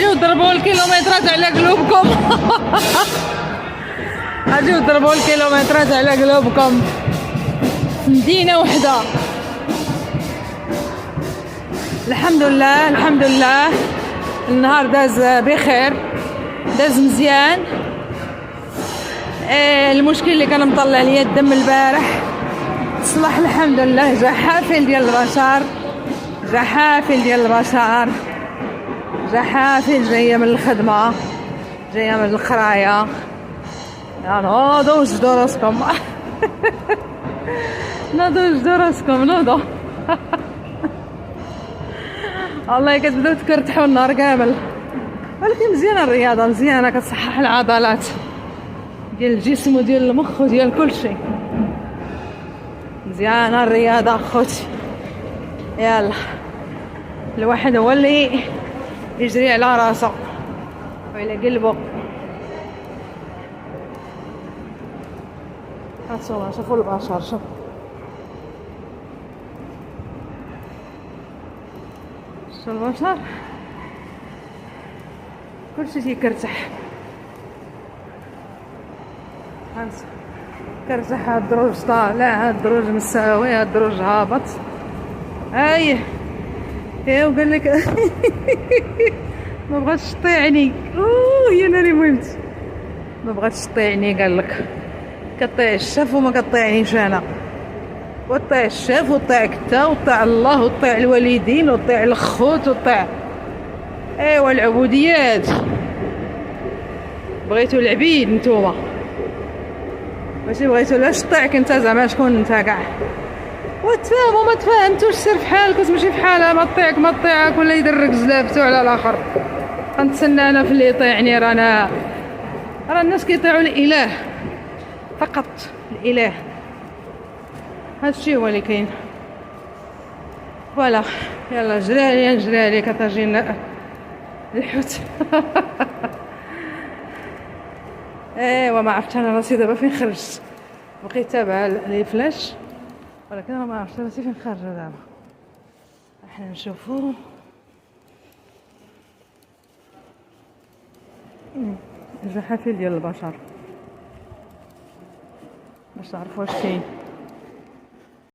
اجيو ضربوا الكيلومترات على قلوبكم. اجيو ضربوا الكيلومترات على قلوبكم. مدينة وحدة. الحمد لله الحمد لله. النهار داز بخير، داز مزيان. المشكل اللي كان مطلع ليا الدم البارح تصلح الحمد لله. جا حافل ديال البشر، جا حافل ديال البشر، جا حافل جايه من الخدمه، جايه من الخرايه. يعني نوضوا وجدوا راسكم. نوضوا وجدوا راسكم، نوضوا. والله كتبداو تكرتحوا النهار كامل، ولكن مزيانه الرياضه، مزيانه كتصحح العضلات ديال الجسم وديال المخ وديال كل شيء. مزيانه الرياضه اخوتي. يلا الواحد هو اللي يجري على راسه وعلى قلبه. هاتوا شوفوا البشر، شوفوا البشر كلشي تيكرتح. كرتح، هاد الدروج طالع، هاد الدروج مساوي، هاد الدروج هابط. ايه وقال لك. ما بغاتش تطيعني. هي انا اللي مهمت. ما بغاتش تطيعني، قال لك كطيع الشاف وما كطيعنيش انا. وطيع الشاف وطيعك انت وطيع الله وطيع الوالدين وطيع الخوت وطيع ايوا العبوديات. بغيتو العبيد نتوما، ماشي بغيتو لا شطيعك انت زعما شكون انت كاع. وتفاهموا ما تفاهمتوش سير في حالك وتمشي في حالها، ما تطيعك ما تطيعك ولا يدرك زلابتو على الاخر. غنتسنى انا في اللي يطيعني. راه الناس كيطيعوا الاله فقط، الاله. هادشي هو اللي كاين. فوالا يلا جري عليا نجري عليك كتجينا الحوت. ايوا ما عرفت انا راسي دابا فين خرجت. بقيت تابعه لي فلاش، ولكن انا ما عرفت راسي فين خارجه دابا. احنا نشوفو الزحافل ديال البشر باش تعرفوا واش كاين.